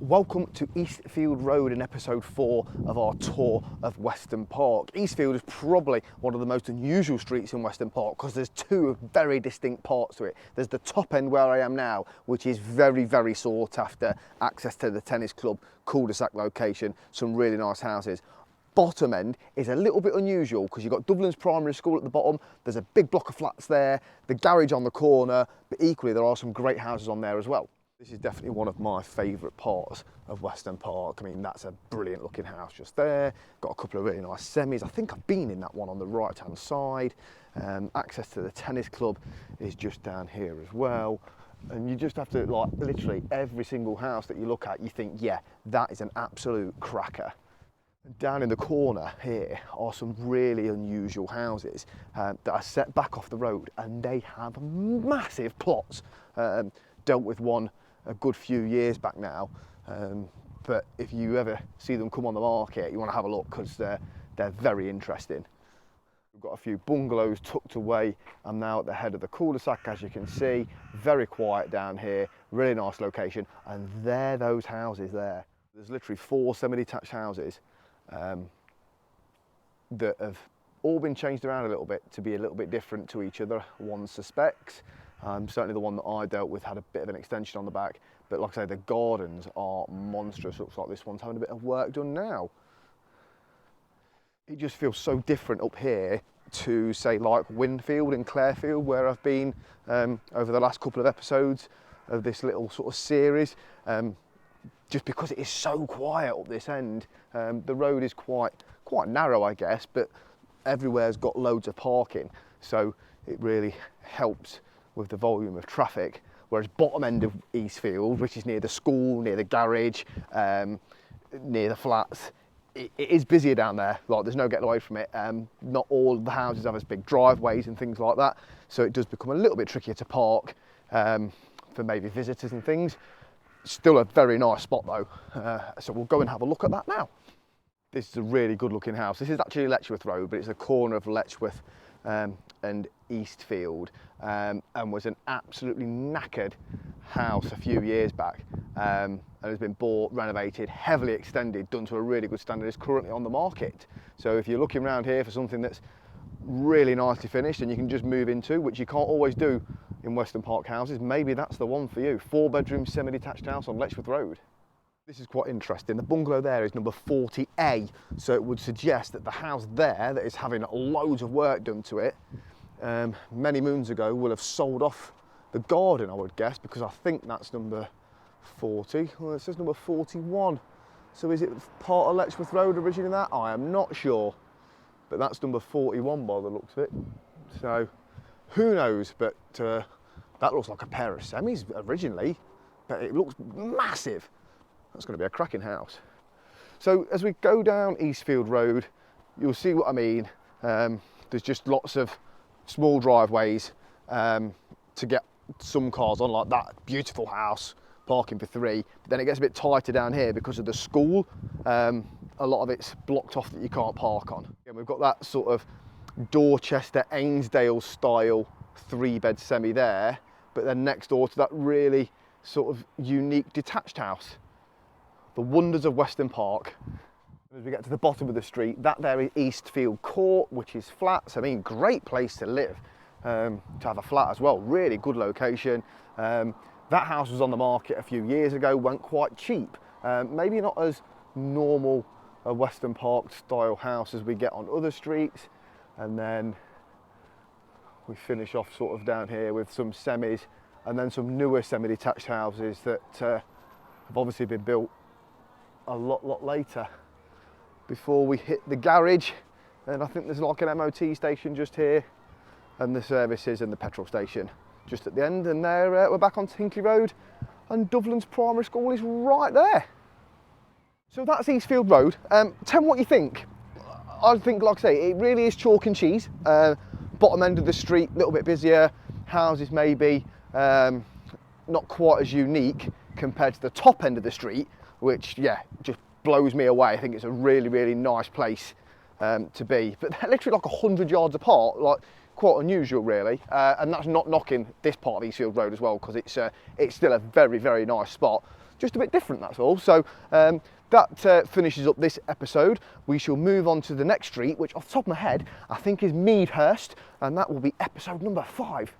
Welcome to Eastfield Road in episode 4 of our tour of Weston Park. Eastfield is probably one of the most unusual streets in Weston Park because there's two very distinct parts to it. There's the top end where I am now, which is very sought after, access to the tennis club, Cul-de-Sac location, some really nice houses. Bottom end is a little bit unusual because you've got Dovelands Primary School at the bottom, there's a big block of flats there, the garage on the corner, but equally there are some great houses on there as well. This is definitely one of my favourite parts of Weston Park. I mean, that's a brilliant looking house just there. Got a couple of really nice semis. I think I've been in that one on the right hand side. Access to the tennis club is just down here as well. And you just have to, like, literally every single house that you look at, you think, yeah, that is an absolute cracker. Down in the corner here are some really unusual houses that are set back off the road, and they have massive plots. Dealt with one a good few years back now, but if you ever see them come on the market, you want to have a look because they're very interesting. We've got a few bungalows tucked away. I'm now at the head of the cul-de-sac, as you can see. Very quiet down here, really nice location, and there those houses there. There's literally 4 semi-detached houses that have all been changed around a little bit to be a little bit different to each other, one suspects. Certainly the one that I dealt with had a bit of an extension on the back, but like I say, the gardens are monstrous. Looks like this one's having a bit of work done now. It just feels so different up here to, say, like Winfield and Clarefield, where I've been over the last couple of episodes of this little sort of series. Just because it is so quiet up this end. The road is quite narrow, I guess, but everywhere's got loads of parking, so it really helps with the volume of traffic. Whereas bottom end of Eastfield, which is near the school, near the garage, near the flats, it is busier down there. Like, there's no getting away from it. Not all of the houses have as big driveways and things like that, so it does become a little bit trickier to park for maybe visitors and things. Still a very nice spot though, so we'll go and have a look at that now. This is a really good looking house. This is actually Letchworth Road, but it's the corner of Letchworth and Eastfield, and was an absolutely knackered house a few years back, and has been bought, renovated, heavily extended, done to a really good standard. It's currently on the market. So if you're looking around here for something that's really nicely finished and you can just move into, which you can't always do in Weston Park houses, maybe that's the one for you. 4-bedroom semi-detached house on Letchworth Road. This is quite interesting. The bungalow there is number 40A, so it would suggest that the house there that is having loads of work done to it many moons ago will have sold off the garden, I would guess, because I think that's number 40. Well, it says number 41. So is it part of Letchworth Road originally that? I am not sure, but that's number 41 by the looks of it. So who knows, but that looks like a pair of semis originally, but it looks massive. That's going to be a cracking house. So as we go down Eastfield Road, you'll see what I mean. There's just lots of small driveways to get some cars on, like that beautiful house, parking for 3. But then it gets a bit tighter down here because of the school. A lot of it's blocked off that you can't park on. And we've got that sort of Dorchester, Ainsdale style 3-bed semi there, but then next door to that really sort of unique detached house. The wonders of Weston Park. As we get to the bottom of the street, that there is Eastfield Court, which is flats. I mean, great place to live, to have a flat as well. Really good location. That house was on the market a few years ago, went quite cheap. Maybe not as normal a Weston Park style house as we get on other streets. And then we finish off sort of down here with some semis, and then some newer semi-detached houses that have obviously been built a lot later before we hit the garage. And I think there's like an MOT station just here, and the services and the petrol station just at the end. And there we're back on Tinkley Road, and Dovelands Primary School is right there. So that's Eastfield Road. Tell me what you think. I think, like I say, it really is chalk and cheese. Bottom end of the street, a little bit busier. Houses maybe not quite as unique compared to the top end of the street, which, yeah, just blows me away. I think it's a really nice place to be. But they're literally like 100 yards apart, like quite unusual really. And that's not knocking this part of Eastfield Road as well, because it's still a very nice spot. just a bit different, that's all. So that finishes up this episode. We shall move on to the next street, which off the top of my head I think is Meadhurst, and that will be episode number 5.